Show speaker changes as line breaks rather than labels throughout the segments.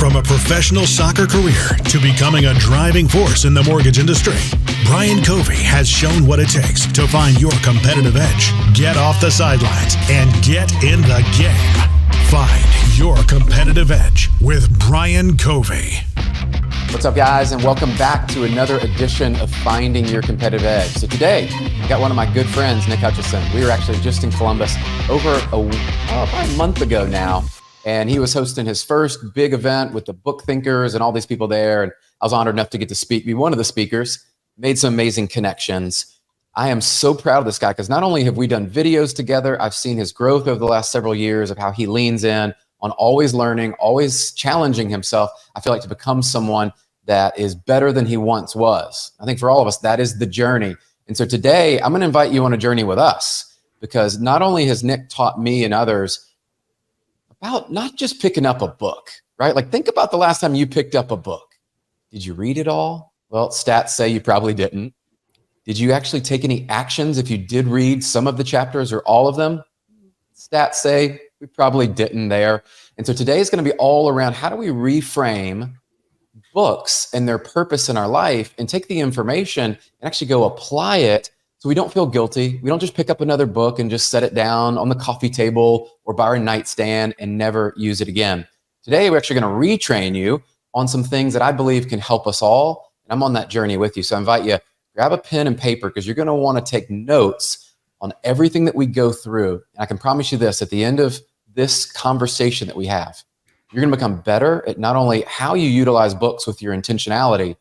From a professional soccer career to becoming a driving force in the mortgage industry, Brian Covey has shown what it takes to find your competitive edge. Get off the sidelines and get in the game. Find your competitive edge with Brian Covey.
What's up, guys, and welcome back to another edition of Finding Your Competitive Edge. So today, I got one of my good friends, Nick Hutchison. We were actually just in Columbus about a month ago now, and he was hosting his first big event with the BookThinkers and all these people there. And I was honored enough to get to be one of the speakers, made some amazing connections. I am so proud of this guy because not only have we done videos together, I've seen his growth over the last several years of how he leans in on always learning, always challenging himself. I feel like to become someone that is better than he once was. I think for all of us, that is the journey. And so today, I'm going to invite you on a journey with us because not only has Nick taught me and others about not just picking up a book, right? Like think about the last time you picked up a book. Did you read it all? Well, stats say you probably didn't. Did you actually take any actions if you did read some of the chapters or all of them? Stats say we probably didn't there. And so today is going to be all around how do we reframe books and their purpose in our life and take the information and actually go apply it so we don't feel guilty. We don't just pick up another book and just set it down on the coffee table or by our nightstand and never use it again. Today, we're actually going to retrain you on some things that I believe can help us all. And I'm on that journey with you. So I invite you, grab a pen and paper because you're going to want to take notes on everything that we go through. And I can promise you this, at the end of this conversation that we have, you're going to become better at not only how you utilize books with your intentionality,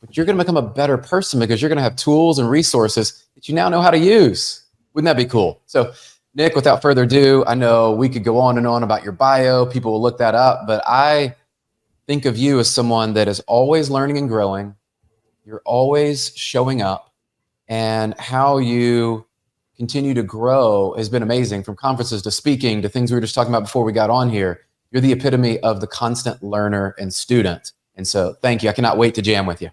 but you're going to become a better person because you're going to have tools and resources that you now know how to use. Wouldn't that be cool? So, Nick, without further ado, I know we could go on and on about your bio. People will look that up, but I think of you as someone that is always learning and growing. You're always showing up, and how you continue to grow has been amazing, from conferences to speaking to things we were just talking about before we got on here. You're the epitome of the constant learner and student. And so thank you. I cannot wait to jam with you.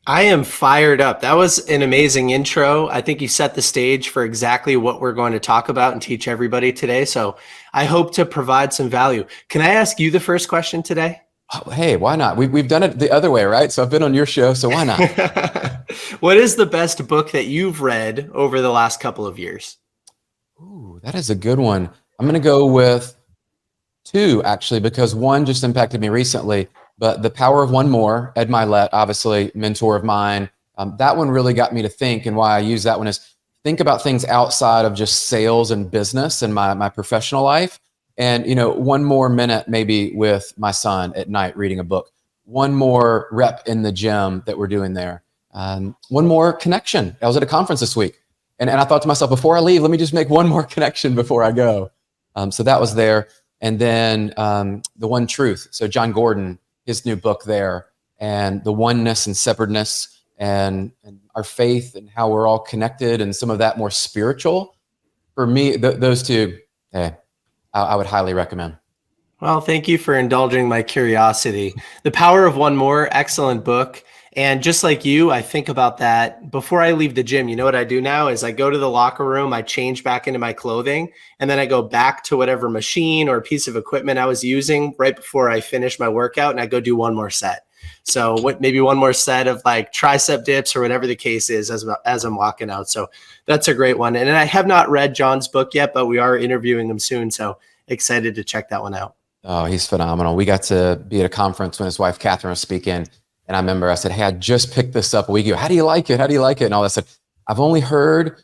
I am fired up. That was an amazing intro. I think you set the stage for exactly what we're going to talk about and teach everybody today. So I hope to provide some value. Can I ask you the first question today?
Oh, hey, why not? We've done it the other way, right? So I've been on your show, so why not?
What is the best book that you've read over the last couple of years?
Ooh, that is a good one. I'm going to go with two, actually, because one just impacted me recently. But The Power of One More, Ed Milet, obviously mentor of mine. That one really got me to think, and why I use that one is think about things outside of just sales and business and my professional life. And, one more minute maybe with my son at night reading a book. One more rep in the gym that we're doing there. One more connection. I was at a conference this week. And I thought to myself, before I leave, let me just make one more connection before I go. So that was there. And then The One Truth. So John Gordon, his new book there, and the oneness and separateness and our faith and how we're all connected and some of that more spiritual. For me, those two, I would highly recommend.
Well, thank you for indulging my curiosity. The Power of One More, excellent book. And just like you, I think about that before I leave the gym. You know what I do now is I go to the locker room, I change back into my clothing, and then I go back to whatever machine or piece of equipment I was using right before I finish my workout, and I go do one more set. So maybe one more set of like tricep dips or whatever the case is as I'm walking out. So that's a great one. And I have not read John's book yet, but we are interviewing him soon. So excited to check that one out.
Oh, he's phenomenal. We got to be at a conference when his wife, Catherine, was speaking. And I remember I said, hey, I just picked this up a week ago. How do you like it? How do you like it? And all that. I said, I've only heard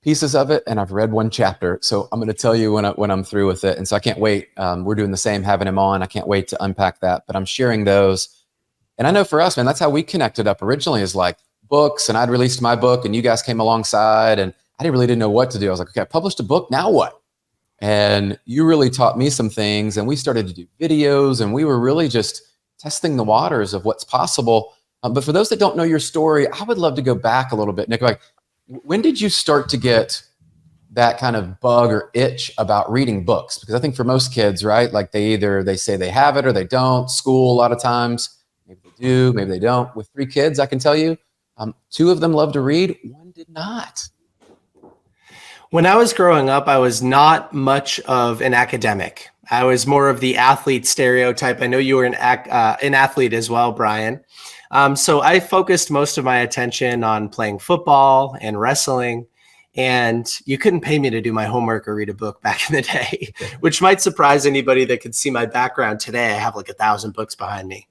pieces of it and I've read one chapter. So I'm going to tell you when I'm through with it. And so I can't wait. We're doing the same, having him on. I can't wait to unpack that. But I'm sharing those. And I know for us, man, that's how we connected up originally, is like books. And I'd released my book and you guys came alongside and I didn't know what to do. I was like, okay, I published a book. Now what? And you really taught me some things. And we started to do videos and we were really just testing the waters of what's possible. But for those that don't know your story, I would love to go back a little bit. Nick, like, when did you start to get that kind of bug or itch about reading books? Because I think for most kids, right, like they say they have it or they don't. School, a lot of times, maybe they do, maybe they don't. With 3 kids, I can tell you, 2 of them love to read, 1 did not.
When I was growing up, I was not much of an academic. I was more of the athlete stereotype. I know you were an athlete as well, Brian. So I focused most of my attention on playing football and wrestling. And you couldn't pay me to do my homework or read a book back in the day, which might surprise anybody that could see my background today. I have like 1,000 books behind me.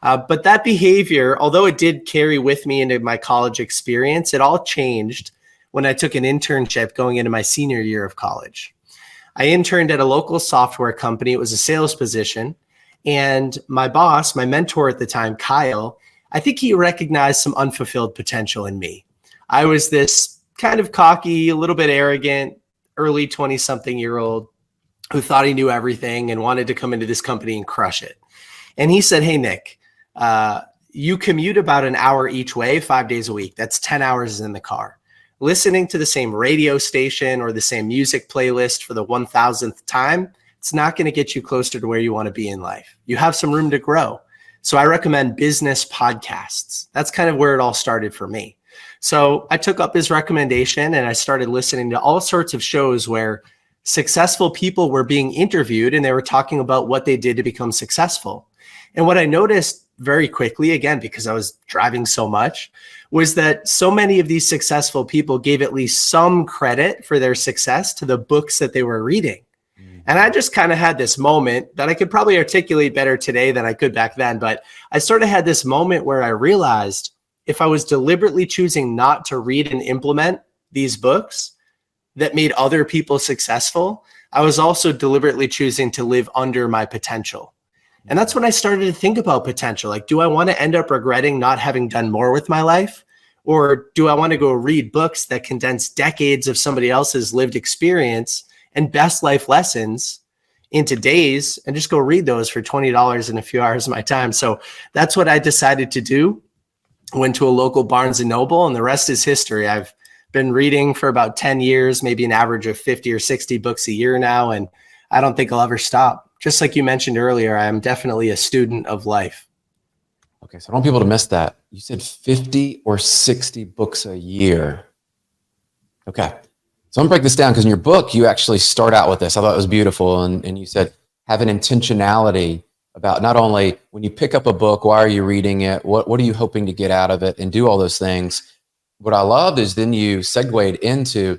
But that behavior, although it did carry with me into my college experience, it all changed when I took an internship going into my senior year of college. I interned at a local software company. It was a sales position. And my boss, my mentor at the time, Kyle, I think he recognized some unfulfilled potential in me. I was this kind of cocky, a little bit arrogant, early 20-something-year-old who thought he knew everything and wanted to come into this company and crush it. And he said, hey, Nick, you commute about an hour each way, 5 days a week. That's 10 hours in the car. Listening to the same radio station or the same music playlist for the 1,000th time, it's not going to get you closer to where you want to be in life. You have some room to grow. So I recommend business podcasts. That's kind of where it all started for me. So I took up his recommendation and I started listening to all sorts of shows where successful people were being interviewed and they were talking about what they did to become successful. And what I noticed very quickly, again, because I was driving so much, was that so many of these successful people gave at least some credit for their success to the books that they were reading. And I just kind of had this moment that I could probably articulate better today than I could back then. But I sort of had this moment where I realized if I was deliberately choosing not to read and implement these books that made other people successful, I was also deliberately choosing to live under my potential. And that's when I started to think about potential. Like, do I want to end up regretting not having done more with my life? Or do I want to go read books that condense decades of somebody else's lived experience and best life lessons into days and just go read those for $20 in a few hours of my time? So that's what I decided to do. Went to a local Barnes & Noble, and the rest is history. I've been reading for about 10 years, maybe an average of 50 or 60 books a year now, and I don't think I'll ever stop. Just like you mentioned earlier, I'm definitely a student of life.
Okay, so I don't want people to miss that. You said 50 or 60 books a year. Okay, so I'm gonna break this down because in your book, you actually start out with this. I thought it was beautiful. And you said, have an intentionality about not only when you pick up a book, why are you reading it? What are you hoping to get out of it, and do all those things. What I loved is then you segued into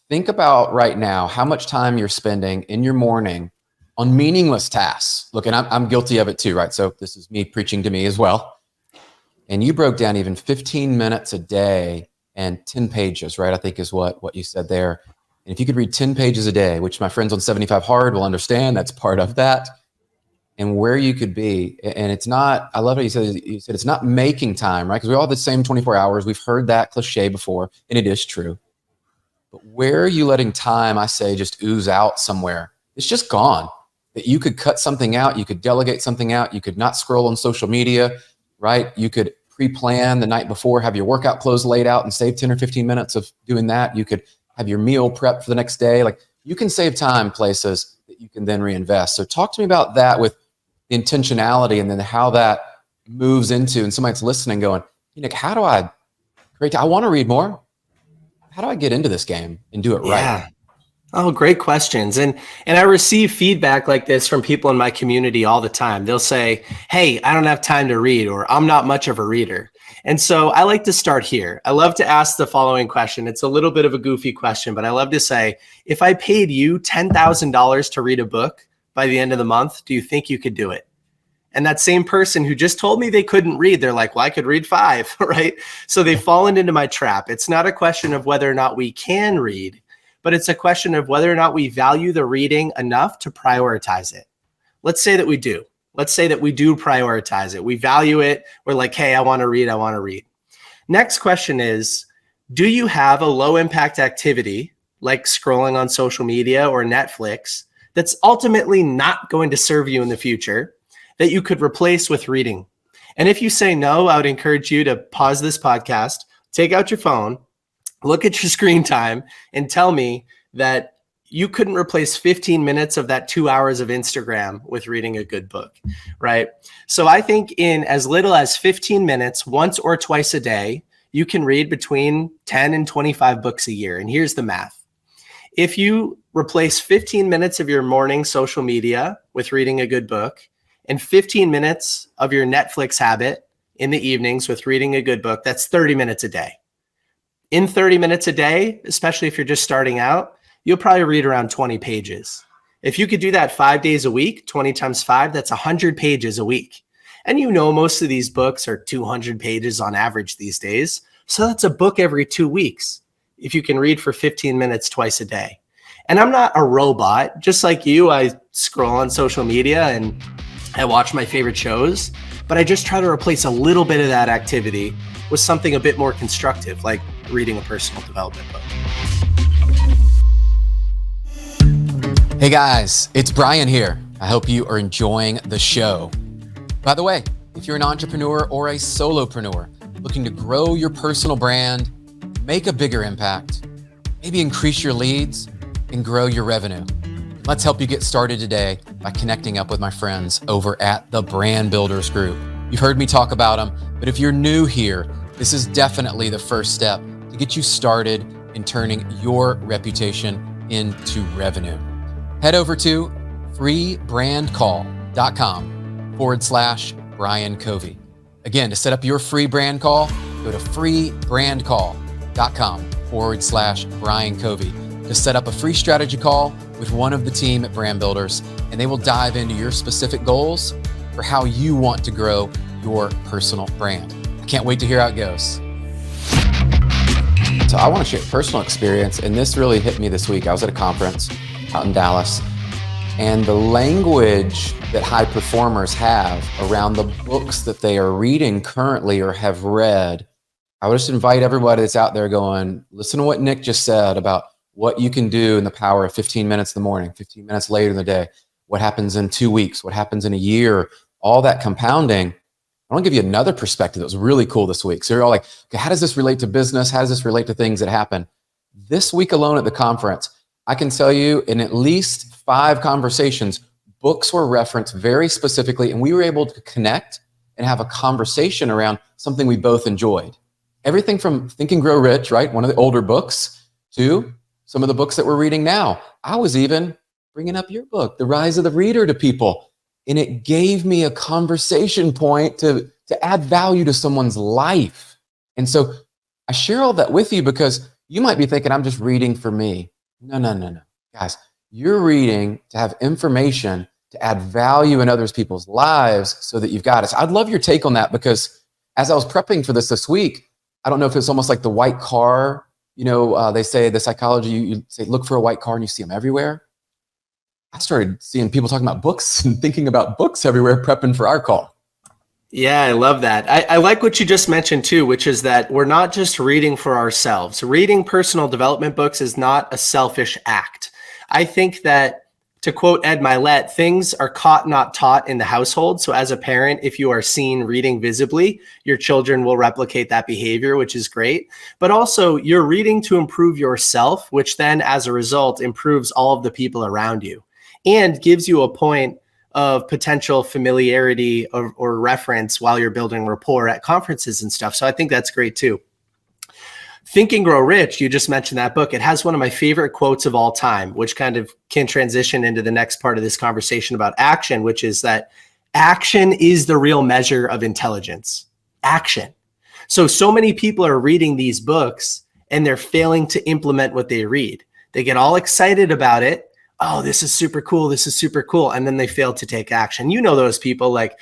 think about right now how much time you're spending in your morning on meaningless tasks. Look, and I'm guilty of it too, right? So this is me preaching to me as well. And you broke down even 15 minutes a day and 10 pages, right? I think is what you said there. And if you could read 10 pages a day, which my friends on 75 Hard will understand, that's part of that. And where you could be. And it's not, I love what you said it's not making time, right? Because we all have the same 24 hours. We've heard that cliche before, and it is true. But where are you letting time, I say, just ooze out somewhere? It's just gone. That you could cut something out, you could delegate something out, you could not scroll on social media, right? You could pre-plan the night before, have your workout clothes laid out and save 10 or 15 minutes of doing that. You could have your meal prepped for the next day. Like, you can save time places that you can then reinvest. So talk to me about that with intentionality, and then how that moves into, and somebody's listening going, hey, Nick, how do I create, I want to read more. How do I get into this game and do it right?
Oh, great questions. And I receive feedback like this from people in my community all the time. They'll say, hey, I don't have time to read, or I'm not much of a reader. And so I like to start here. I love to ask the following question. It's a little bit of a goofy question, but I love to say, if I paid you $10,000 to read a book by the end of the month, do you think you could do it? And that same person who just told me they couldn't read, they're like, well, I could read 5, right? So they've fallen into my trap. It's not a question of whether or not we can read, but it's a question of whether or not we value the reading enough to prioritize it. Let's say that we do. Let's say that we do prioritize it. We value it. We're like, hey, I want to read. I want to read. Next question is, do you have a low impact activity like scrolling on social media or Netflix that's ultimately not going to serve you in the future that you could replace with reading? And if you say no, I would encourage you to pause this podcast, take out your phone, look at your screen time, and tell me that you couldn't replace 15 minutes of that 2 hours of Instagram with reading a good book, right? So I think in as little as 15 minutes, once or twice a day, you can read between 10 and 25 books a year. And here's the math. if you replace 15 minutes of your morning social media with reading a good book and 15 minutes of your Netflix habit in the evenings with reading a good book, that's 30 minutes a day. In 30 minutes a day, especially if you're just starting out, you'll probably read around 20 pages. If you could do that 5 days a week, 20 times 5, that's 100 pages a week. And most of these books are 200 pages on average these days. So that's a book every 2 weeks if you can read for 15 minutes twice a day. And I'm not a robot. Just like you, I scroll on social media and I watch my favorite shows, but I just try to replace a little bit of that activity with something a bit more constructive, like reading a personal development book.
Hey guys, it's Brian here. I hope you are enjoying the show. By the way, if you're an entrepreneur or a solopreneur looking to grow your personal brand, make a bigger impact, maybe increase your leads and grow your revenue, let's help you get started today by connecting up with my friends over at the Brand Builders Group. You've heard me talk about them, but if you're new here, this is definitely the first step to get you started in turning your reputation into revenue. Head over to freebrandcall.com/Brian Covey. Again, to set up your free brand call, go to freebrandcall.com/Brian Covey to set up a free strategy call with one of the team at Brand Builders, and they will dive into your specific goals for how you want to grow your personal brand. I can't wait to hear how it goes. So I want to share personal experience, and this really hit me this week. I was at a conference out in Dallas, and the language that high performers have around the books that they are reading currently or have read, I would just invite everybody that's out there going, listen to what Nick just said about what you can do in the power of 15 minutes in the morning, 15 minutes later in the day, what happens in 2 weeks, what happens in a year, all that compounding. I want to give you another perspective that was really cool this week. So you're all like, okay, how does this relate to business? How does this relate to things that happen? This week alone at the conference, I can tell you in at least 5 conversations, books were referenced very specifically, and we were able to connect and have a conversation around something we both enjoyed. Everything from Think and Grow Rich, right? One of the older books, to some of the books that we're reading now. I was even bringing up your book, The Rise of the Reader, to people. And it gave me a conversation point to add value to someone's life. And so I share all that with you because you might be thinking, I'm just reading for me. No. Guys, you're reading to have information to add value in others people's lives so that you've got it. So I'd love your take on that, because as I was prepping for this week, I don't know if it's almost like the white car. They say the psychology, you say, look for a white car and you see them everywhere. I started seeing people talking about books and thinking about books everywhere, prepping for our call.
Yeah, I love that. I like what you just mentioned too, which is that we're not just reading for ourselves. Reading personal development books is not a selfish act. I think that, to quote Ed Milet, things are caught, not taught in the household. So as a parent, if you are seen reading visibly, your children will replicate that behavior, which is great. But also you're reading to improve yourself, which then as a result improves all of the people around you and gives you a point of potential familiarity or reference while you're building rapport at conferences and stuff. So I think that's great too. Think and Grow Rich, you just mentioned that book. It has one of my favorite quotes of all time, which kind of can transition into the next part of this conversation about action, which is that action is the real measure of intelligence. Action. So many people are reading these books and they're failing to implement what they read. They get all excited about it. Oh, this is super cool. This is super cool. And then they fail to take action. You know those people, like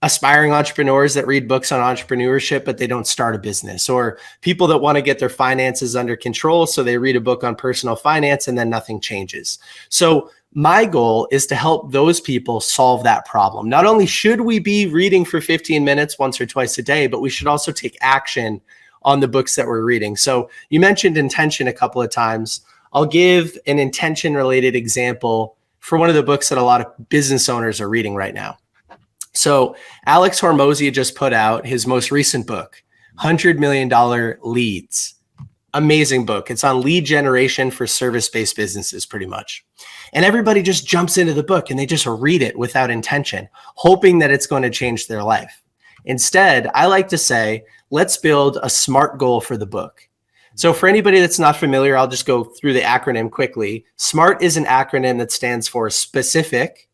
aspiring entrepreneurs that read books on entrepreneurship, but they don't start a business, or people that want to get their finances under control. So they read a book on personal finance and then nothing changes. So my goal is to help those people solve that problem. Not only should we be reading for 15 minutes once or twice a day, but we should also take action on the books that we're reading. So you mentioned intention a couple of times. I'll give an intention-related example for one of the books that a lot of business owners are reading right now. So Alex Hormozi just put out his most recent book, $100 Million Leads. Amazing book. It's on lead generation for service-based businesses, pretty much. And everybody just jumps into the book and they just read it without intention, hoping that it's going to change their life. Instead, I like to say, let's build a SMART goal for the book. So for anybody that's not familiar, I'll just go through the acronym quickly. SMART is an acronym that stands for specific,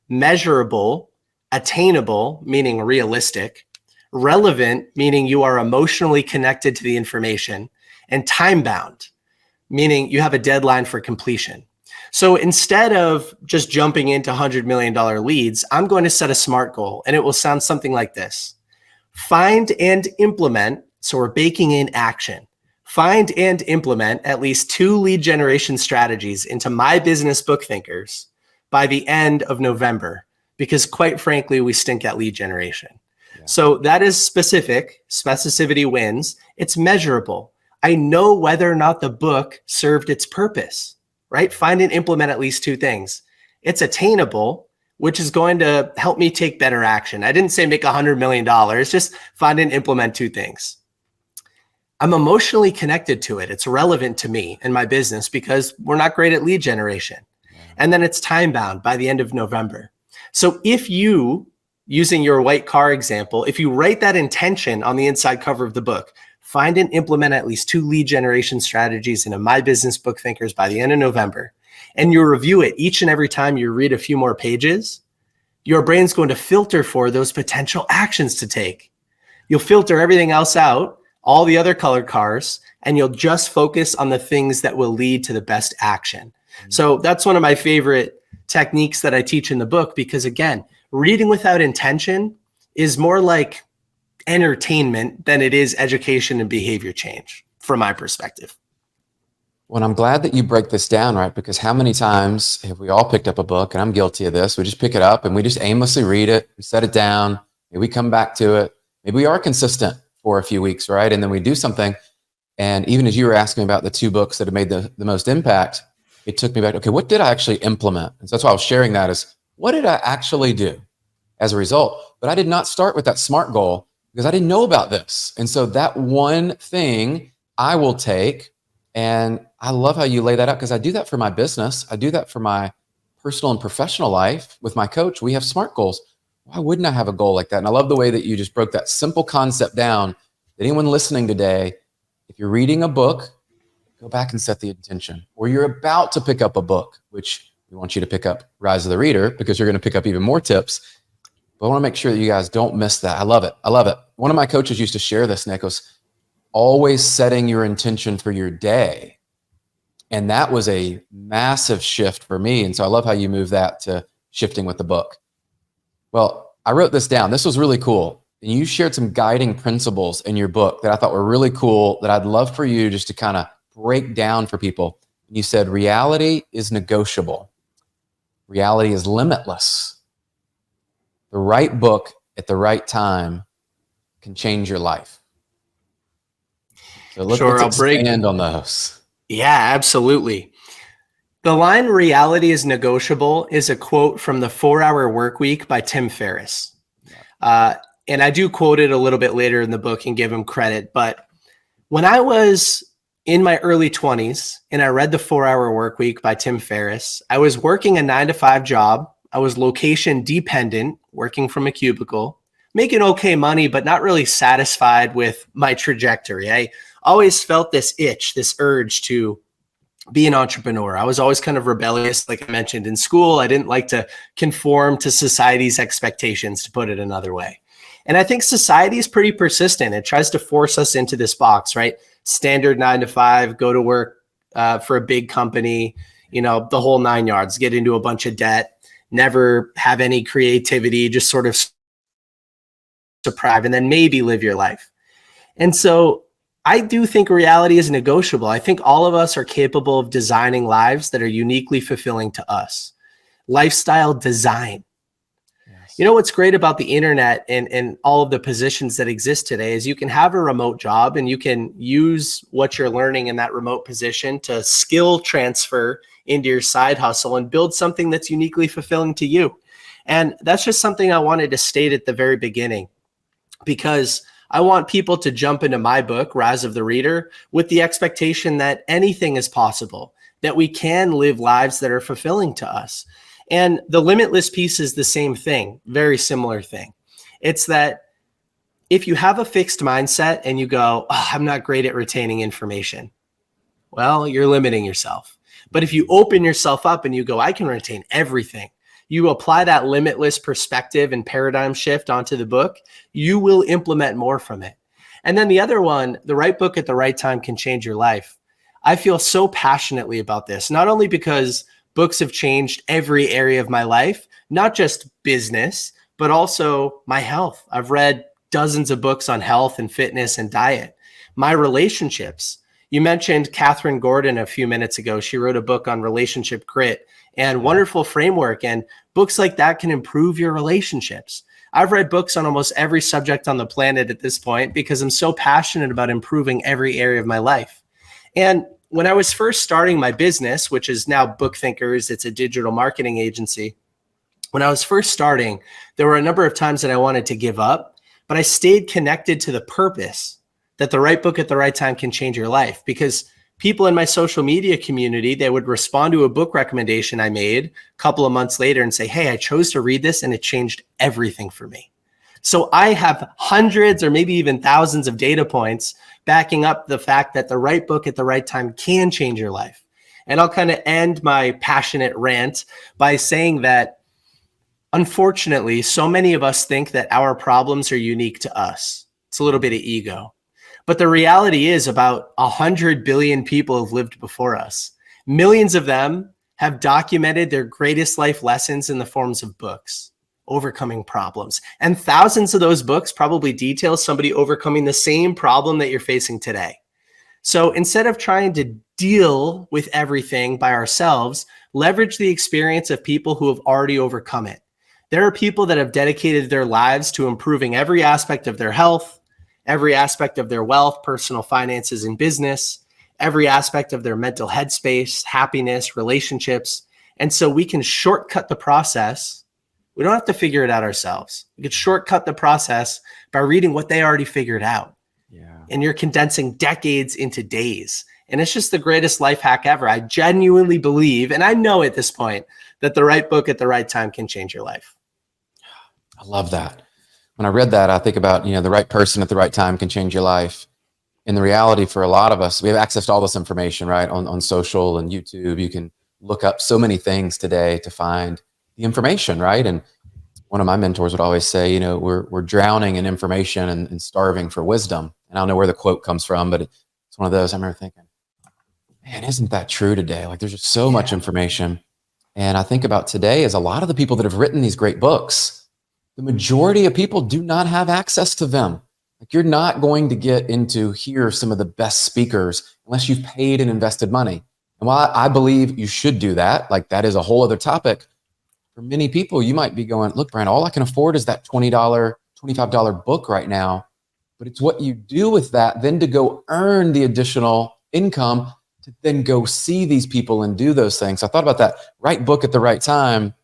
measurable, attainable, meaning realistic, relevant, meaning you are emotionally connected to the information, and time-bound, meaning you have a deadline for completion. So instead of just jumping into $100 million leads, I'm going to set a SMART goal, and it will sound something like this. Find and implement, so we're baking in action. Find and implement at least 2 lead generation strategies into my business BookThinkers by the end of November, because quite frankly, we stink at lead generation. Yeah. So that is specific. Specificity wins. It's measurable. I know whether or not the book served its purpose, right? Find and implement at least 2 things. It's attainable, which is going to help me take better action. I didn't say make $100 million, just find and implement 2 things. I'm emotionally connected to it. It's relevant to me and my business because we're not great at lead generation. And then it's time bound by the end of November. So if you, using your white car example, if you write that intention on the inside cover of the book, find and implement at least 2 lead generation strategies into my business BookThinkers by the end of November, and you review it each and every time you read a few more pages, your brain's going to filter for those potential actions to take. You'll filter everything else out, all the other colored cars, and you'll just focus on the things that will lead to the best action. So that's one of my favorite techniques that I teach in the book, because again, reading without intention is more like entertainment than it is education and behavior change from my perspective.
Well, I'm glad that you break this down, right? Because how many times have we all picked up a book, and I'm guilty of this, we just pick it up and we just aimlessly read it, we set it down, maybe we come back to it, maybe we are consistent for a few weeks, right? And then we do something. And even as you were asking about the 2 books that have made the most impact, it took me back, okay, what did I actually implement? And so that's why I was sharing that, is what did I actually do as a result? But I did not start with that SMART goal because I didn't know about this. And so that one thing I will take, and I love how you lay that out, because I do that for my business. I do that for my personal and professional life with my coach. We have SMART goals. Why wouldn't I have a goal like that? And I love the way that you just broke that simple concept down. That anyone listening today, if you're reading a book, go back and set the intention. Or you're about to pick up a book, which we want you to pick up Rise of the Reader, because you're going to pick up even more tips. But I want to make sure that you guys don't miss that. I love it. I love it. One of my coaches used to share this, Nick, was always setting your intention for your day. And that was a massive shift for me. And so I love how you move that to shifting with the book. Well, I wrote this down. This was really cool. And you shared some guiding principles in your book that I thought were really cool, that I'd love for you just to kind of break down for people. You said, reality is negotiable. Reality is limitless. The right book at the right time can change your life. So let's expand on those.
Yeah, absolutely. The line "reality is negotiable" is a quote from the 4-Hour Workweek by Tim Ferriss. And I do quote it a little bit later in the book and give him credit. But when I was in my early 20s and I read the 4-Hour Workweek by Tim Ferriss, I was working a 9-to-5 job. I was location dependent, working from a cubicle, making okay money, but not really satisfied with my trajectory. I always felt this itch, this urge to be an entrepreneur. I was always kind of rebellious, like I mentioned in school. I didn't like to conform to society's expectations, to put it another way. And I think society is pretty persistent. It tries to force us into this box, right? Standard 9-to-5, go to work for a big company, the whole 9 yards, get into a bunch of debt, never have any creativity, just sort of survive, and then maybe live your life. And so I do think reality is negotiable. I think all of us are capable of designing lives that are uniquely fulfilling to us. Lifestyle design. Yes. You know what's great about the internet and all of the positions that exist today is you can have a remote job and you can use what you're learning in that remote position to skill transfer into your side hustle and build something that's uniquely fulfilling to you. And that's just something I wanted to state at the very beginning, because I want people to jump into my book, Rise of the Reader, with the expectation that anything is possible, that we can live lives that are fulfilling to us. And the limitless piece is the same thing, very similar thing. It's that if you have a fixed mindset and you go, oh, I'm not great at retaining information, well, you're limiting yourself. But if you open yourself up and you go, I can retain everything, you apply that limitless perspective and paradigm shift onto the book, you will implement more from it. And then the other one, the right book at the right time can change your life. I feel so passionately about this, not only because books have changed every area of my life, not just business, but also my health. I've read dozens of books on health and fitness and diet. My relationships. You mentioned Catherine Gordon a few minutes ago. She wrote a book on relationship grit and wonderful framework. And books like that can improve your relationships. I've read books on almost every subject on the planet at this point because I'm so passionate about improving every area of my life. And when I was first starting my business, which is now BookThinkers, it's a digital marketing agency. When I was first starting, there were a number of times that I wanted to give up, but I stayed connected to the purpose that the right book at the right time can change your life. Because people in my social media community, they would respond to a book recommendation I made a couple of months later and say, hey, I chose to read this and it changed everything for me. So I have hundreds or maybe even thousands of data points backing up the fact that the right book at the right time can change your life. And I'll kind of end my passionate rant by saying that, unfortunately, so many of us think that our problems are unique to us. It's a little bit of ego. But the reality is about 100 billion people have lived before us. Millions of them have documented their greatest life lessons in the forms of books, overcoming problems. And thousands of those books probably detail somebody overcoming the same problem that you're facing today. So instead of trying to deal with everything by ourselves, leverage the experience of people who have already overcome it. There are people that have dedicated their lives to improving every aspect of their health, every aspect of their wealth, personal finances, and business, every aspect of their mental headspace, happiness, relationships. And so we can shortcut the process. We don't have to figure it out ourselves. We can shortcut the process by reading what they already figured out. Yeah. And you're condensing decades into days. And it's just the greatest life hack ever. I genuinely believe, and I know at this point, that the right book at the right time can change your life.
I love that. When I read that, I think about, the right person at the right time can change your life. In the reality, for a lot of us, we have access to all this information, right? On social and YouTube, you can look up so many things today to find the information, right? And one of my mentors would always say, we're drowning in information and starving for wisdom. And I don't know where the quote comes from, but it's one of those. I remember thinking, man, isn't that true today? Like, there's just so much information. And I think about today is a lot of the people that have written these great books, the majority of people do not have access to them. Like, you're not going to get into hear some of the best speakers unless you've paid and invested money. And while I believe you should do that, like that is a whole other topic. For many people, you might be going, look, Brian, all I can afford is that $20, $25 book right now. But it's what you do with that then to go earn the additional income to then go see these people and do those things. So I thought about that. Right book at the right time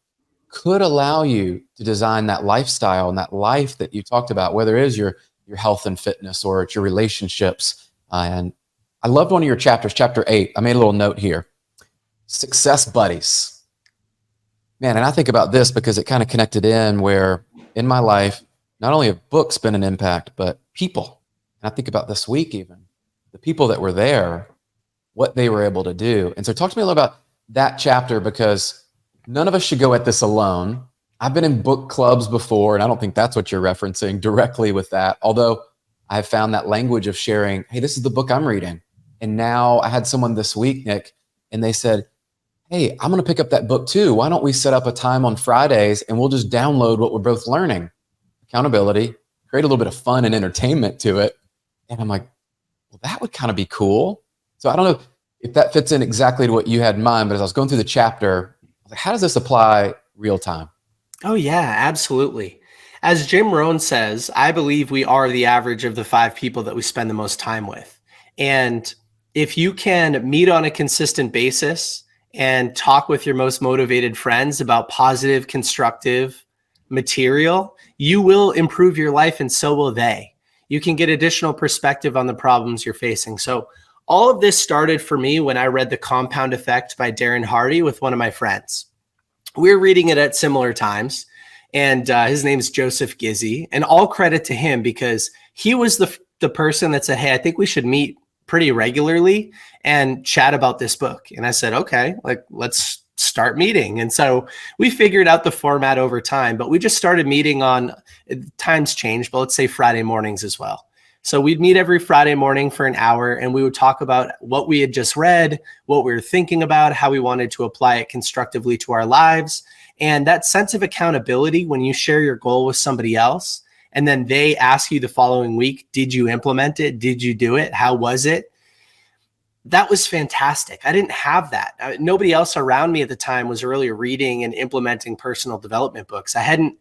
could allow you to design that lifestyle and that life that you talked about, whether it is your health and fitness or it's your relationships. And I loved one of your chapters, chapter 8. I made a little note here. Success buddies. Man, and I think about this because it kind of connected in where in my life, not only have books been an impact, but people. And I think about this week even, the people that were there, what they were able to do. And so talk to me a little about that chapter, because none of us should go at this alone. I've been in book clubs before, and I don't think that's what you're referencing directly with that. Although I have found that language of sharing, hey, this is the book I'm reading. And now I had someone this week, Nick, and they said, hey, I'm going to pick up that book too. Why don't we set up a time on Fridays and we'll just download what we're both learning? Accountability, create a little bit of fun and entertainment to it. And I'm like, well, that would kind of be cool. So I don't know if that fits in exactly to what you had in mind, but as I was going through the chapter, I was like, how does this apply real time?
Oh, yeah, absolutely. As Jim Rohn says, I believe we are the average of the 5 people that we spend the most time with. And if you can meet on a consistent basis and talk with your most motivated friends about positive, constructive material, you will improve your life and so will they. You can get additional perspective on the problems you're facing. So all of this started for me when I read The Compound Effect by Darren Hardy with one of my friends. We were reading it at similar times. And his name is Joseph Gizzi, and all credit to him because he was the person that said, hey, I think we should meet pretty regularly and chat about this book. And I said, okay, like let's start meeting. And so we figured out the format over time, but we just started meeting on, times changed, but let's say Friday mornings as well. So we'd meet every Friday morning for an hour and we would talk about what we had just read, what we were thinking about, how we wanted to apply it constructively to our lives. And that sense of accountability when you share your goal with somebody else, and then they ask you the following week, did you implement it? Did you do it? How was it? That was fantastic. I didn't have that. Nobody else around me at the time was really reading and implementing personal development books. I hadn't,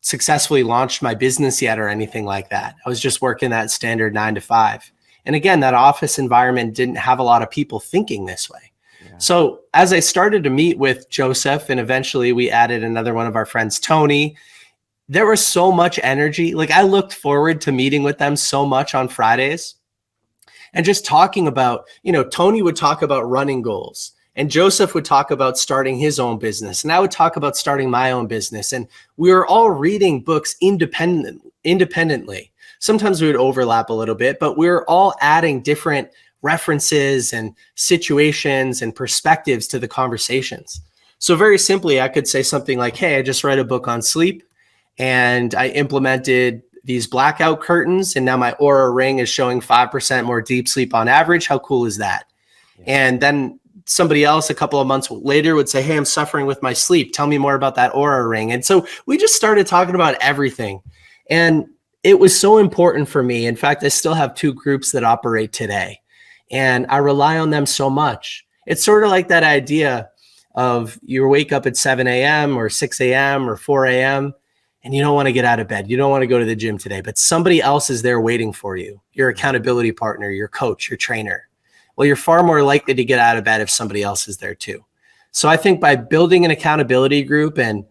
successfully launched my business yet or anything like that. I was just working that standard 9 to 5. And again, that office environment didn't have a lot of people thinking this way. Yeah. So as I started to meet with Joseph, and eventually we added another one of our friends, Tony, there was so much energy. Like I looked forward to meeting with them so much on Fridays and just talking about, Tony would talk about running goals and Joseph would talk about starting his own business. And I would talk about starting my own business. And we were all reading books independently. Sometimes we would overlap a little bit, but we were all adding different references and situations and perspectives to the conversations. So very simply, I could say something like, hey, I just read a book on sleep and I implemented these blackout curtains. And now my Aura ring is showing 5% more deep sleep on average. How cool is that? Yeah. And then somebody else a couple of months later would say, hey, I'm suffering with my sleep. Tell me more about that Aura ring. And so we just started talking about everything. And it was so important for me. In fact, I still have 2 groups that operate today. And I rely on them so much. It's sort of like that idea of you wake up at 7 a.m. or 6 a.m. or 4 a.m. and you don't want to get out of bed. You don't want to go to the gym today, but somebody else is there waiting for you. Your accountability partner, your coach, your trainer. Well, you're far more likely to get out of bed if somebody else is there too. So I think by building an accountability group and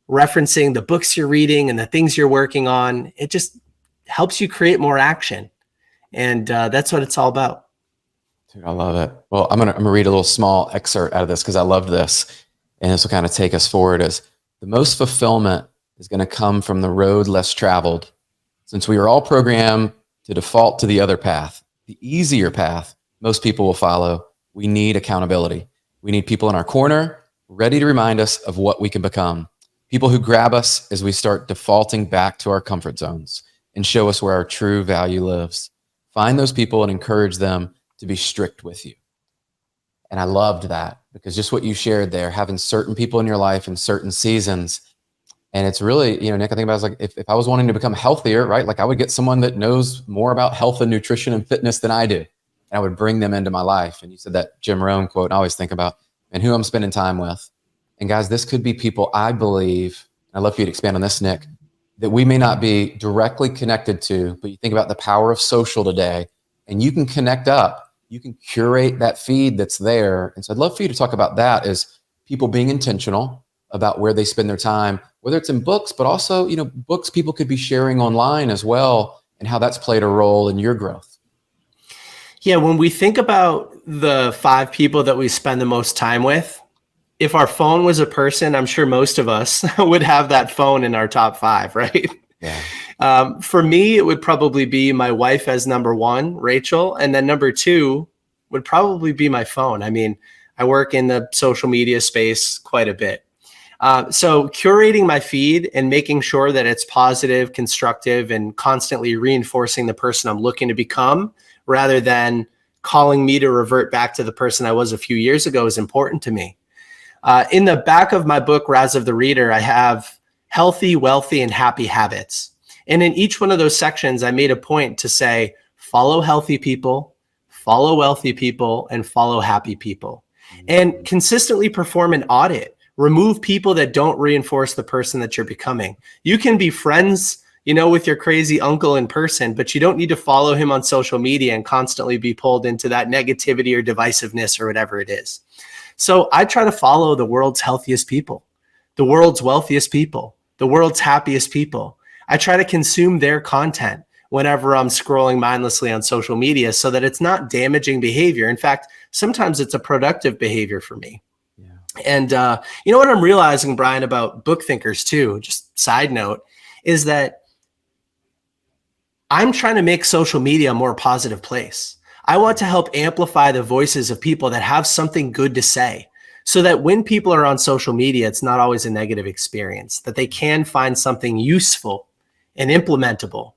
referencing the books you're reading and the things you're working on, it just helps you create more action. And that's what it's all about.
Dude, I love it. Well, I'm gonna read a little small excerpt out of this because I love this. And this will kind of take us forward as the most fulfillment is going to come from the road less traveled. Since we are all programmed to default to the other path, the easier path most people will follow, we need accountability. We need people in our corner, ready to remind us of what we can become. People who grab us as we start defaulting back to our comfort zones and show us where our true value lives. Find those people and encourage them to be strict with you. And I loved that because just what you shared there, having certain people in your life in certain seasons. And it's really, Nick, I think about it like if I was wanting to become healthier, right? Like I would get someone that knows more about health and nutrition and fitness than I do. And I would bring them into my life. And you said that Jim Rohn quote, and I always think about, and who I'm spending time with. And guys, this could be people I believe, and I'd love for you to expand on this, Nick, that we may not be directly connected to, but you think about the power of social today, and you can connect up, you can curate that feed that's there. And so I'd love for you to talk about that as people being intentional about where they spend their time, whether it's in books, but also, books people could be sharing online as well, and how that's played a role in your growth.
Yeah, when we think about the 5 people that we spend the most time with, if our phone was a person, I'm sure most of us would have that phone in our top 5, right? Yeah. For me, it would probably be my wife as number 1, Rachel, and then number 2 would probably be my phone. I mean, I work in the social media space quite a bit. So curating my feed and making sure that it's positive, constructive, and constantly reinforcing the person I'm looking to become, rather than calling me to revert back to the person I was a few years ago, is important to me. In the back of my book, Rise of the Reader, I have healthy, wealthy, and happy habits. And in each one of those sections, I made a point to say, follow healthy people, follow wealthy people, and follow happy people. And consistently perform an audit. Remove people that don't reinforce the person that you're becoming. You can be friends with your crazy uncle in person, but you don't need to follow him on social media and constantly be pulled into that negativity or divisiveness or whatever it is. So I try to follow the world's healthiest people, the world's wealthiest people, the world's happiest people. I try to consume their content whenever I'm scrolling mindlessly on social media so that it's not damaging behavior. In fact, sometimes it's a productive behavior for me. Yeah. And you know what I'm realizing, Brian, about BookThinkers too, just side note, is that I'm trying to make social media a more positive place. I want to help amplify the voices of people that have something good to say, so that when people are on social media, it's not always a negative experience, that they can find something useful and implementable,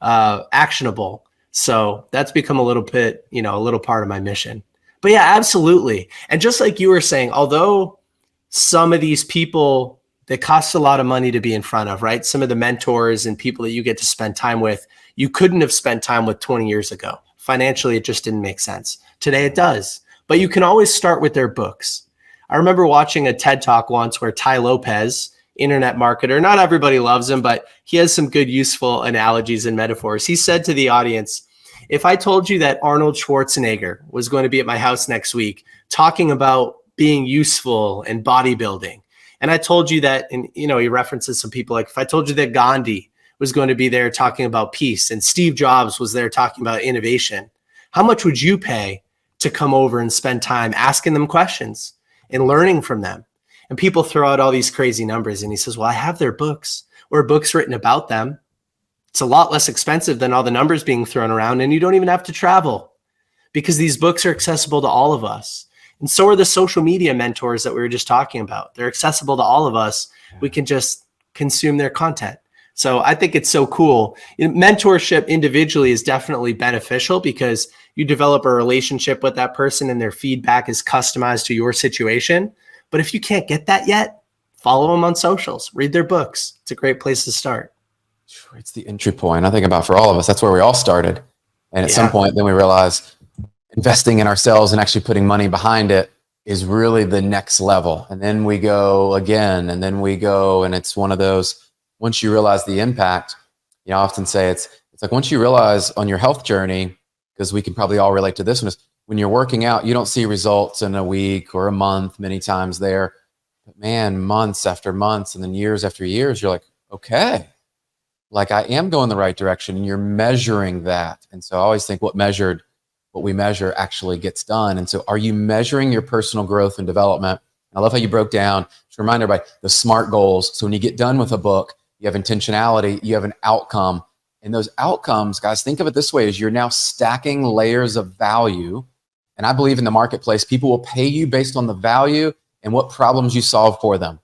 actionable. So that's become a little bit, a little part of my mission. But yeah, absolutely. And just like you were saying, although some of these people that cost a lot of money to be in front of, right? Some of the mentors and people that you get to spend time with, you couldn't have spent time with 20 years ago. Financially, it just didn't make sense. Today it does. But you can always start with their books. I remember watching a TED Talk once where Ty Lopez, internet marketer, not everybody loves him, but he has some good, useful analogies and metaphors. He said to the audience, if I told you that Arnold Schwarzenegger was going to be at my house next week talking about being useful and bodybuilding, and I told you that, and he references some people, like if I told you that Gandhi was going to be there talking about peace and Steve Jobs was there talking about innovation, how much would you pay to come over and spend time asking them questions and learning from them? And people throw out all these crazy numbers. And he says, well, I have their books or books written about them. It's a lot less expensive than all the numbers being thrown around. And you don't even have to travel because these books are accessible to all of us. And so are the social media mentors that we were just talking about. They're accessible to all of us. We can just consume their content. So I think it's so cool. Mentorship individually is definitely beneficial because you develop a relationship with that person and their feedback is customized to your situation. But if you can't get that yet, follow them on socials, read their books. It's a great place to start.
It's the entry point. I think about for all of us, that's where we all started. And at some point, then we realize investing in ourselves and actually putting money behind it is really the next level. And then we go again, and then we go, and it's one of those, once you realize the impact, I often say it's like once you realize on your health journey, because we can probably all relate to this one, is when you're working out, you don't see results in a week or a month many times there. But man, months after months and then years after years, you're like, okay, like I am going the right direction, and you're measuring that. And so I always think what we measure actually gets done. And so are you measuring your personal growth and development? I love how you broke down, just a reminder about the SMART goals. So when you get done with a book, you have intentionality, you have an outcome. And those outcomes, guys, think of it this way, is you're now stacking layers of value. And I believe in the marketplace, people will pay you based on the value and what problems you solve for them.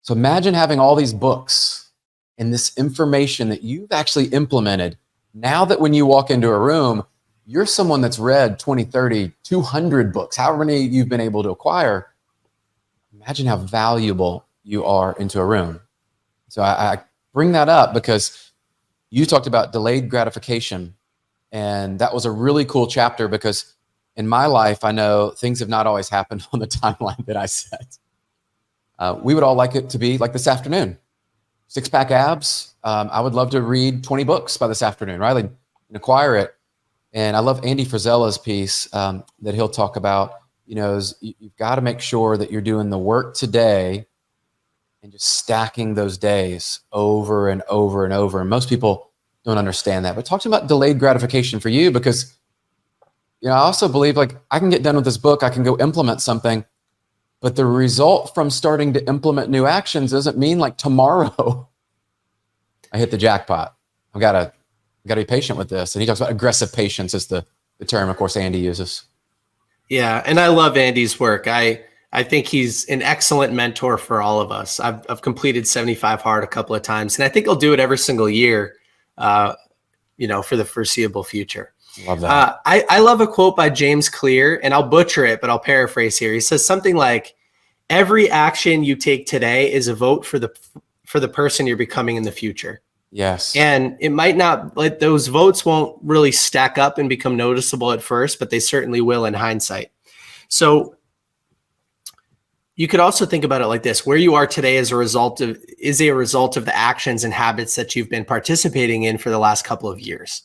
So imagine having all these books and this information that you've actually implemented. Now that when you walk into a room, you're someone that's read 20, 30, 200 books, however many you've been able to acquire. Imagine how valuable you are into a room. So I bring that up because you talked about delayed gratification. And that was a really cool chapter because in my life, I know things have not always happened on the timeline that I set. We would all like it to be like this afternoon. 6-pack abs. I would love to read 20 books by this afternoon, right? Like, and acquire it. And I love Andy Frisella's piece that he'll talk about, is you've got to make sure that you're doing the work today and just stacking those days over and over and over. And most people don't understand that. But talk to me about delayed gratification for you, because I also believe like I can get done with this book, I can go implement something, but the result from starting to implement new actions doesn't mean like tomorrow I hit the jackpot. I've got to be patient with this. And he talks about aggressive patience is the term, of course, Andy uses.
Yeah. And I love Andy's work. I think he's an excellent mentor for all of us. I've completed 75 Hard a couple of times, and I think I'll do it every single year, for the foreseeable future.
Love that.
I love a quote by James Clear, and I'll butcher it, but I'll paraphrase here. He says something like, every action you take today is a vote for the person you're becoming in the future.
Yes.
And it might not, like those votes won't really stack up and become noticeable at first, but they certainly will in hindsight. So you could also think about it like this: where you are today is a result of the actions and habits that you've been participating in for the last couple of years.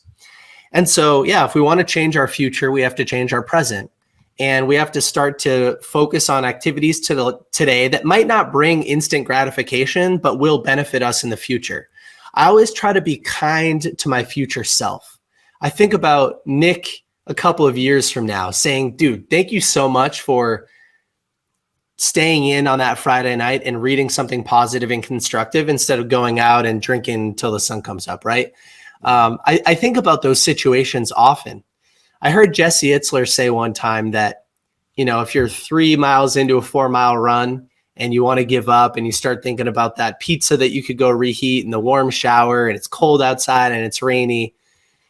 And so, if we want to change our future, we have to change our present. And we have to start to focus on activities today that might not bring instant gratification, but will benefit us in the future. I always try to be kind to my future self. I think about Nick a couple of years from now saying, dude, thank you so much for staying in on that Friday night and reading something positive and constructive instead of going out and drinking until the sun comes up, right? I think about those situations often. I heard Jesse Itzler say one time that, if you're 3 miles into a 4-mile run and you want to give up and you start thinking about that pizza that you could go reheat and the warm shower and it's cold outside and it's rainy,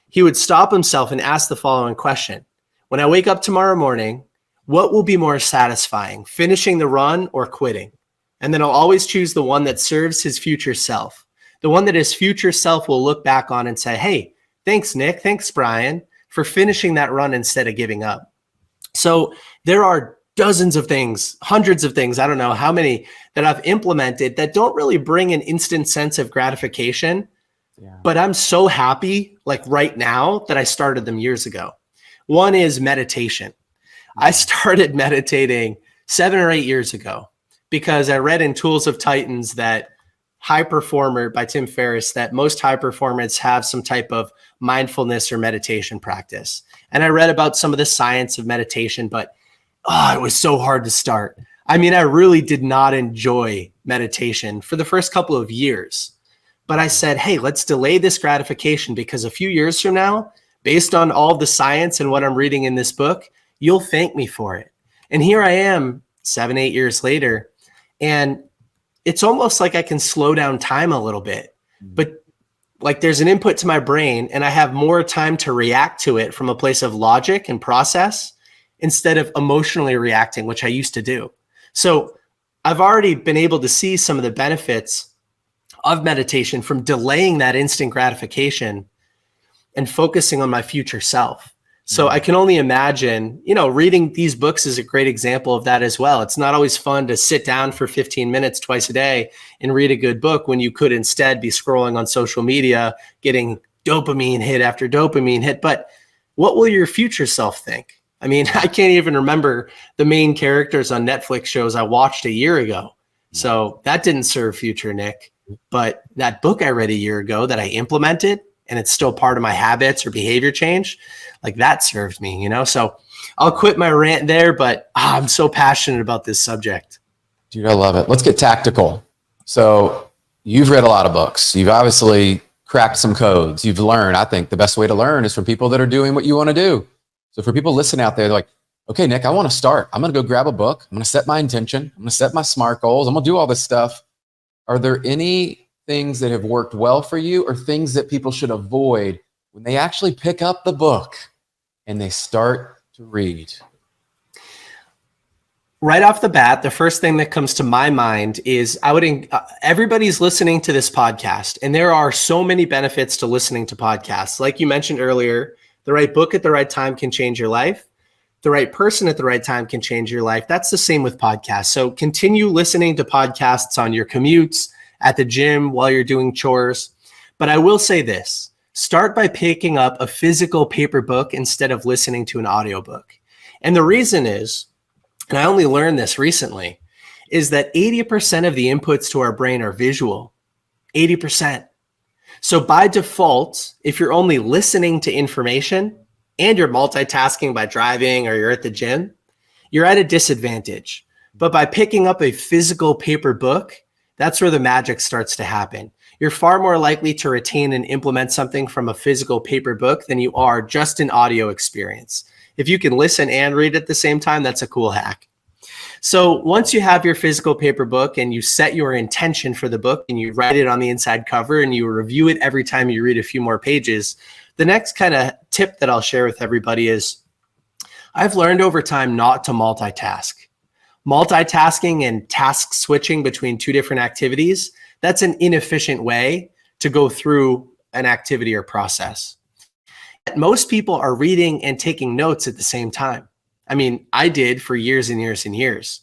he would stop himself and ask the following question. When I wake up tomorrow morning, what will be more satisfying, finishing the run or quitting? And then I'll always choose the one that serves his future self, the one that his future self will look back on and say, hey, thanks, Nick. Thanks, Brian, for finishing that run instead of giving up. So there are dozens of things, hundreds of things, I don't know how many, that I've implemented that don't really bring an instant sense of gratification. Yeah. But I'm so happy, like right now, that I started them years ago. One is meditation. I started meditating 7 or 8 years ago because I read in Tools of Titans that High Performer by Tim Ferriss, that most high performers have some type of mindfulness or meditation practice. And I read about some of the science of meditation, but it was so hard to start. I mean, I really did not enjoy meditation for the first couple of years. But I said, hey, let's delay this gratification because a few years from now, based on all of the science and what I'm reading in this book, you'll thank me for it. And here I am 7, 8 years later, and it's almost like I can slow down time a little bit, but like there's an input to my brain and I have more time to react to it from a place of logic and process instead of emotionally reacting, which I used to do. So I've already been able to see some of the benefits of meditation from delaying that instant gratification and focusing on my future self. So I can only imagine, reading these books is a great example of that as well. It's not always fun to sit down for 15 minutes twice a day and read a good book when you could instead be scrolling on social media, getting dopamine hit after dopamine hit. But what will your future self think? I mean, I can't even remember the main characters on Netflix shows I watched a year ago. So that didn't serve future Nick. But that book I read a year ago that I implemented, and it's still part of my habits or behavior change, like that served me, So I'll quit my rant there, but I'm so passionate about this subject.
Dude, I love it. Let's get tactical. So you've read a lot of books. You've obviously cracked some codes. You've learned. I think the best way to learn is from people that are doing what you want to do. So for people listening out there, they're like, okay, Nick, I want to start. I'm going to go grab a book. I'm going to set my intention. I'm going to set my SMART goals. I'm going to do all this stuff. Are there any things that have worked well for you or things that people should avoid when they actually pick up the book and they start to read?
Right off the bat, the first thing that comes to my mind is everybody's listening to this podcast, and there are so many benefits to listening to podcasts. Like you mentioned earlier, the right book at the right time can change your life. The right person at the right time can change your life. That's the same with podcasts. So continue listening to podcasts on your commutes, at the gym, while you're doing chores. But I will say this, start by picking up a physical paper book instead of listening to an audiobook. And the reason is, and I only learned this recently, is that 80% of the inputs to our brain are visual, 80%. So by default, if you're only listening to information and you're multitasking by driving or you're at the gym, you're at a disadvantage. But by picking up a physical paper book, that's where the magic starts to happen. You're far more likely to retain and implement something from a physical paper book than you are just an audio experience. If you can listen and read at the same time, that's a cool hack. So once you have your physical paper book and you set your intention for the book and you write it on the inside cover and you review it every time you read a few more pages, the next kind of tip that I'll share with everybody is I've learned over time not to multitask. Multitasking and task switching between two different activities, that's an inefficient way to go through an activity or process. Most people are reading and taking notes at the same time. I mean, I did for years and years and years.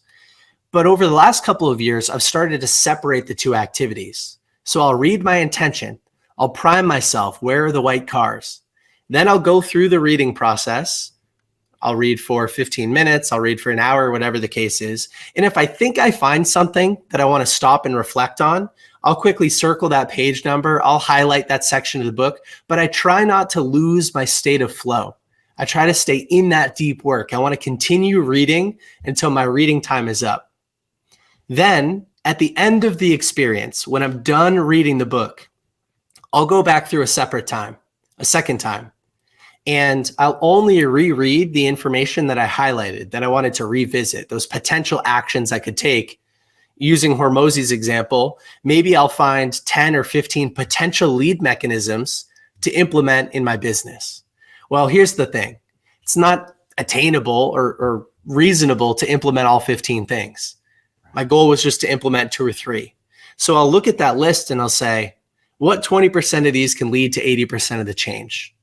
But over the last couple of years, I've started to separate the two activities. So I'll read my intention. I'll prime myself. Where are the white cars? Then I'll go through the reading process. I'll read for 15 minutes. I'll read for an hour, whatever the case is. And if I think I find something that I want to stop and reflect on, I'll quickly circle that page number. I'll highlight that section of the book, but I try not to lose my state of flow. I try to stay in that deep work. I want to continue reading until my reading time is up. Then at the end of the experience, when I'm done reading the book, I'll go back through a second time, and I'll only reread the information that I highlighted, that I wanted to revisit, those potential actions I could take. Using Hormozi's example, maybe I'll find 10 or 15 potential lead mechanisms to implement in my business. Well, here's the thing. It's not attainable or reasonable to implement all 15 things. My goal was just to implement 2 or 3. So I'll look at that list and I'll say, what 20% of these can lead to 80% of the change?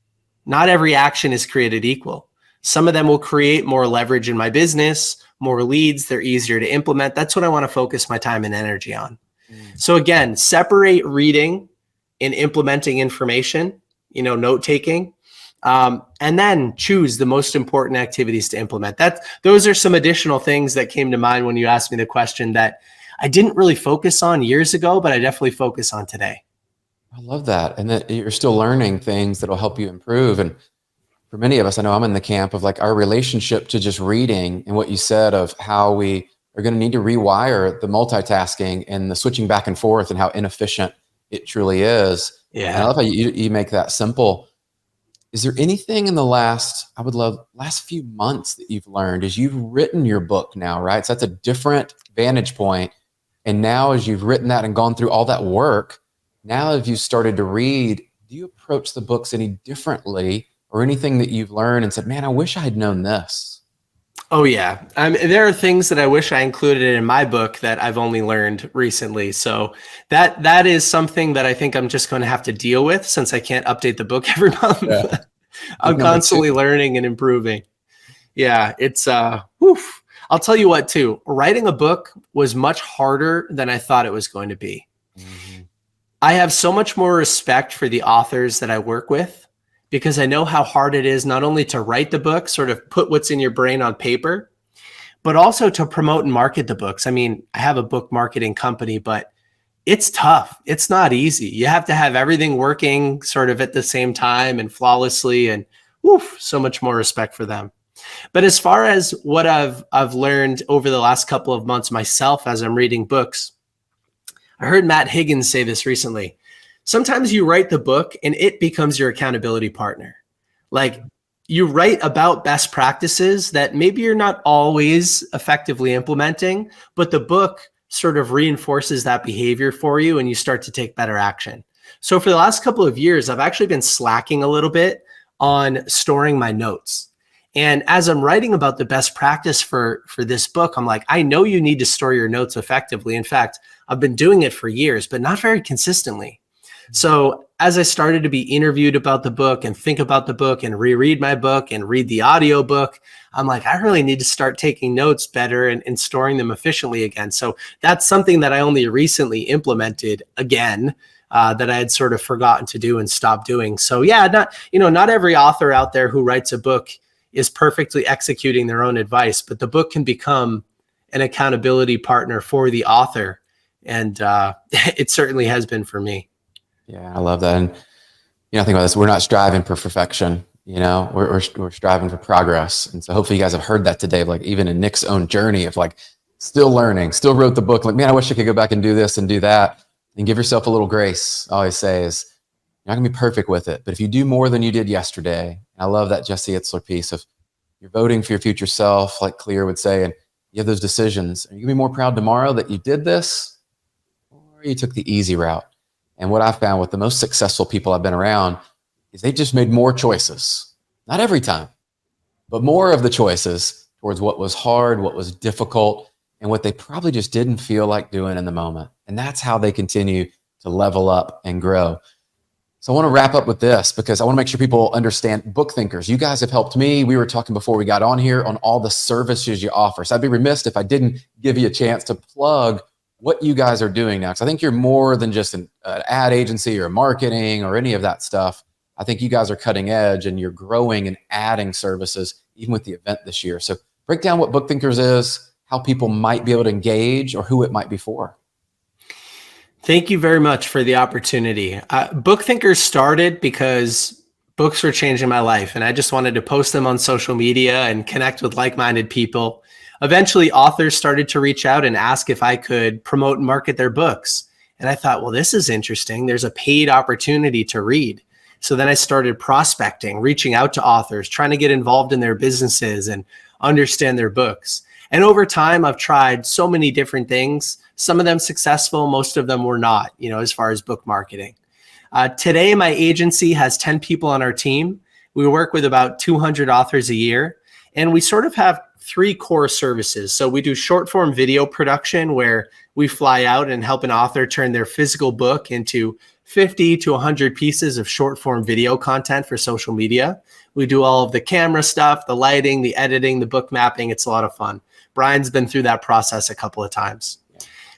Not every action is created equal. Some of them will create more leverage in my business, more leads, they're easier to implement. That's what I want to focus my time and energy on. So again, separate reading and implementing information, note taking, and then choose the most important activities to implement. Those are some additional things that came to mind when you asked me the question that I didn't really focus on years ago, but I definitely focus on today.
I love that. And that you're still learning things that'll help you improve. And for many of us, I know I'm in the camp of like our relationship to just reading, and what you said of how we are going to need to rewire the multitasking and the switching back and forth and how inefficient it truly is.
Yeah.
And I love how you make that simple. Is there anything in the last few months that you've learned as you've written your book now, right? So that's a different vantage point. And now as you've written that and gone through all that work, now as you've started to read, do you approach the books any differently, or anything that you've learned and said, man, I wish I had known this?
Oh yeah. There are things that I wish I included in my book that I've only learned recently. So that is something that I think I'm just going to have to deal with, since I can't update the book every month. Yeah. I'm constantly learning and improving. Yeah. It's, I'll tell you what too, writing a book was much harder than I thought it was going to be. Mm-hmm. I have so much more respect for the authors that I work with, because I know how hard it is not only to write the book, sort of put what's in your brain on paper, but also to promote and market the books. I mean, I have a book marketing company, but it's tough. It's not easy. You have to have everything working sort of at the same time and flawlessly, and so much more respect for them. But as far as what I've learned over the last couple of months myself as I'm reading books, I heard Matt Higgins say this recently. Sometimes you write the book and it becomes your accountability partner. Like, you write about best practices that maybe you're not always effectively implementing, but the book sort of reinforces that behavior for you and you start to take better action. So for the last couple of years, I've actually been slacking a little bit on storing my notes. And as I'm writing about the best practice for this book, I'm like, I know you need to store your notes effectively. In fact, I've been doing it for years, but not very consistently. So as I started to be interviewed about the book and think about the book and reread my book and read the audio book, I'm like, I really need to start taking notes better and storing them efficiently again. So that's something that I only recently implemented again, that I had sort of forgotten to do and stopped doing. So yeah, not every author out there who writes a book is perfectly executing their own advice, but the book can become an accountability partner for the author. And it certainly has been for me.
Yeah, I love that. And, think about this, we're not striving for perfection, we're striving for progress. And so hopefully you guys have heard that today, like even in Nick's own journey of like still learning, still wrote the book, like, man, I wish I could go back and do this and do that, and give yourself a little grace. I always say is you're not gonna be perfect with it, but if you do more than you did yesterday, I love that Jesse Itzler piece of you're voting for your future self, like Clear would say, and you have those decisions. Are you gonna be more proud tomorrow that you did this, or you took the easy route? And what I've found with the most successful people I've been around is they just made more choices. Not every time, but more of the choices towards what was hard, what was difficult, and what they probably just didn't feel like doing in the moment. And that's how they continue to level up and grow. So I want to wrap up with this, because I want to make sure people understand BookThinkers. You guys have helped me. We were talking before we got on here on all the services you offer. So I'd be remiss if I didn't give you a chance to plug what you guys are doing now. Because I think you're more than just an ad agency or marketing or any of that stuff. I think you guys are cutting edge and you're growing and adding services, even with the event this year. So break down what BookThinkers is, how people might be able to engage, or who it might be for.
Thank you very much for the opportunity. BookThinkers started because books were changing my life, and I just wanted to post them on social media and connect with like-minded people. Eventually, authors started to reach out and ask if I could promote and market their books. And I thought, well, this is interesting. There's a paid opportunity to read. So then I started prospecting, reaching out to authors, trying to get involved in their businesses and understand their books. And over time, I've tried so many different things, some of them successful, most of them were not, as far as book marketing. Today, my agency has 10 people on our team. We work with about 200 authors a year, and we sort of have 3 core services. So we do short form video production, where we fly out and help an author turn their physical book into 50 to 100 pieces of short form video content for social media. We do all of the camera stuff, the lighting, the editing, the book mapping. It's a lot of fun. Brian's been through that process a couple of times.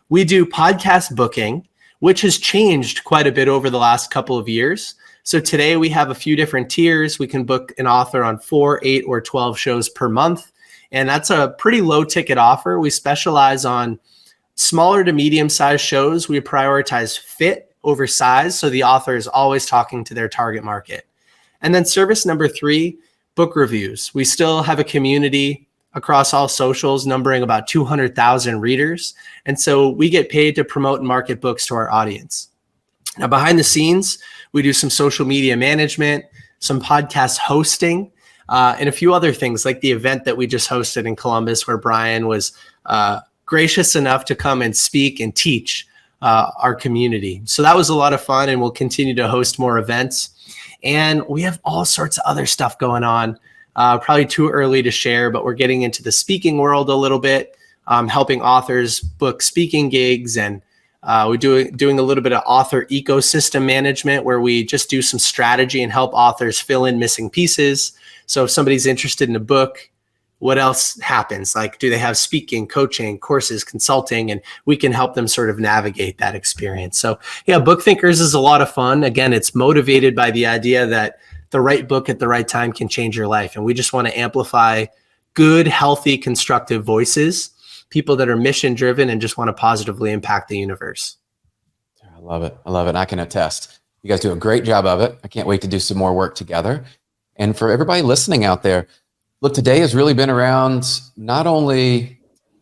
We do podcast booking, which has changed quite a bit over the last couple of years. So today we have a few different tiers. We can book an author on 4, 8, or 12 shows per month. And that's a pretty low ticket offer. We specialize on smaller to medium sized shows. We prioritize fit over size, so the author is always talking to their target market. And then service number 3, book reviews. We still have a community across all socials numbering about 200,000 readers. And so we get paid to promote and market books to our audience. Now, behind the scenes, we do some social media management, some podcast hosting, and a few other things, like the event that we just hosted in Columbus, where Brian was gracious enough to come and speak and teach our community. So that was a lot of fun, and we'll continue to host more events. And we have all sorts of other stuff going on. Probably too early to share, but we're getting into the speaking world a little bit, helping authors book speaking gigs, and we're doing a little bit of author ecosystem management, where we just do some strategy and help authors fill in missing pieces. So if somebody's interested in a book, what else happens? Like, do they have speaking, coaching, courses, consulting, and we can help them sort of navigate that experience. So yeah, BookThinkers is a lot of fun. Again, it's motivated by the idea that the right book at the right time can change your life. And we just want to amplify good, healthy, constructive voices, people that are mission driven and just want to positively impact the universe.
I love it. I love it. And I can attest. You guys do a great job of it. I can't wait to do some more work together. And for everybody listening out there, look, today has really been around not only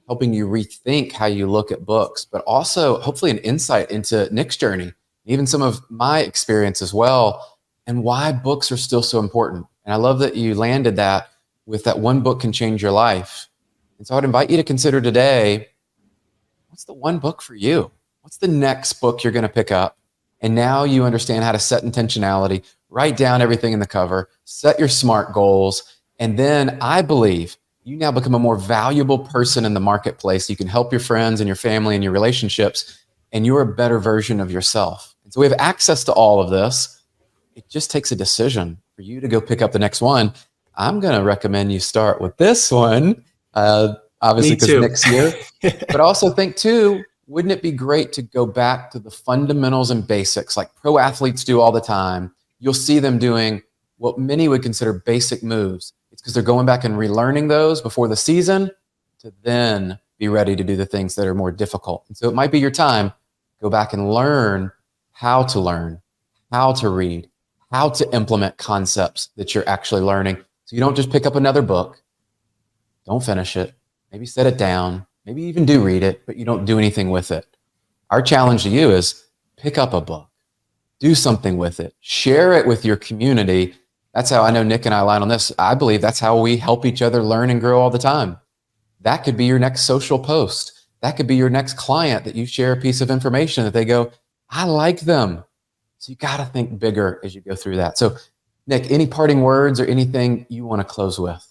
helping you rethink how you look at books, but also hopefully an insight into Nick's journey, even some of my experience as well, and why books are still so important. And I love that you landed that with that one book can change your life. And so I'd invite you to consider today, what's the one book for you? What's the next book you're going to pick up? And now you understand how to set intentionality, write down everything in the cover, set your SMART goals. And then I believe you now become a more valuable person in the marketplace. You can help your friends and your family and your relationships, and you're a better version of yourself. And so we have access to all of this. It just takes a decision for you to go pick up the next one. I'm going to recommend you start with this one, obviously because Nick's here, but also think too, wouldn't it be great to go back to the fundamentals and basics like pro athletes do all the time? You'll see them doing what many would consider basic moves. It's because they're going back and relearning those before the season to then be ready to do the things that are more difficult. And so it might be your time. Go back and learn, how to read, how to implement concepts that you're actually learning. So you don't just pick up another book. Don't finish it. Maybe set it down. Maybe even do read it, but you don't do anything with it. Our challenge to you is pick up a book. Do something with it. Share it with your community. That's how I know Nick and I align on this. I believe that's how we help each other learn and grow all the time. That could be your next social post. That could be your next client that you share a piece of information that they go, I like them. So you got to think bigger as you go through that. So Nick, any parting words or anything you want to close with?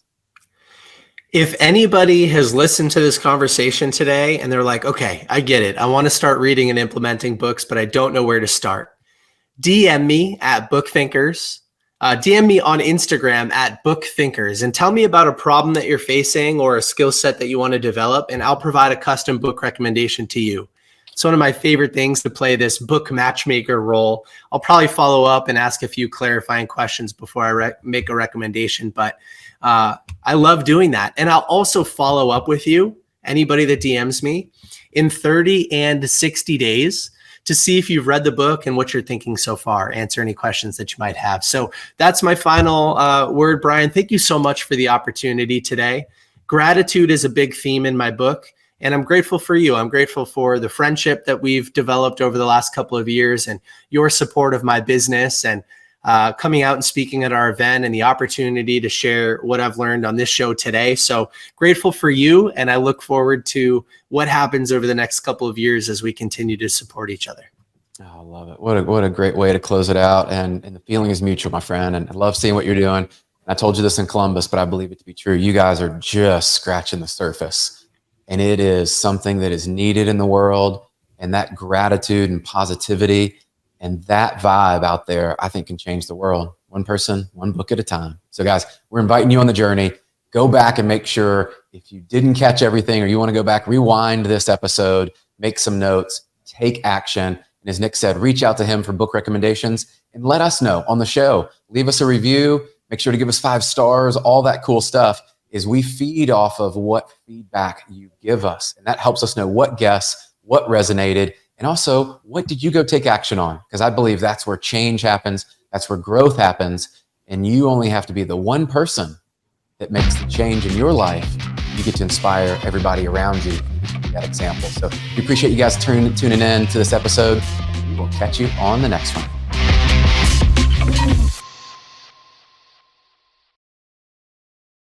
If anybody has listened to this conversation today and they're like, okay, I get it. I want to start reading and implementing books, but I don't know where to start. DM me at BookThinkers. DM me on Instagram at BookThinkers and tell me about a problem that you're facing or a skill set that you want to develop, and I'll provide a custom book recommendation to you. It's one of my favorite things to play this book matchmaker role. I'll probably follow up and ask a few clarifying questions before I make a recommendation, but I love doing that. And I'll also follow up with you, anybody that DMs me, in 30 and 60 days to see if you've read the book and what you're thinking so far, answer any questions that you might have. So that's my final word, Brian. Thank you so much for the opportunity today. gratitude is a big theme in my book. And I'm grateful for you. I'm grateful for the friendship that we've developed over the last couple of years and your support of my business and coming out and speaking at our event and the opportunity to share what I've learned on this show today. So grateful for you. And I look forward to what happens over the next couple of years as we continue to support each other.
Oh, I love it. What a great way to close it out. And the feeling is mutual, my friend. And I love seeing what you're doing. I told you this in Columbus, but I believe it to be true. You guys are just scratching the surface. And it is something that is needed in the world. And that gratitude and positivity and that vibe out there, I think, can change the world. One person, one book at a time. So guys, we're inviting you on the journey. Go back and make sure if you didn't catch everything or you want to go back, rewind this episode, make some notes, take action. And as Nick said, reach out to him for book recommendations and let us know on the show. Leave us a review. Make sure to give us 5 stars, all that cool stuff. Is we feed off of what feedback you give us. And that helps us know what guests, what resonated, and also what did you go take action on? Because I believe that's where change happens. That's where growth happens. And you only have to be the one person that makes the change in your life. You get to inspire everybody around you to be that example. So we appreciate you guys tuning in to this episode. We will catch you on the next one.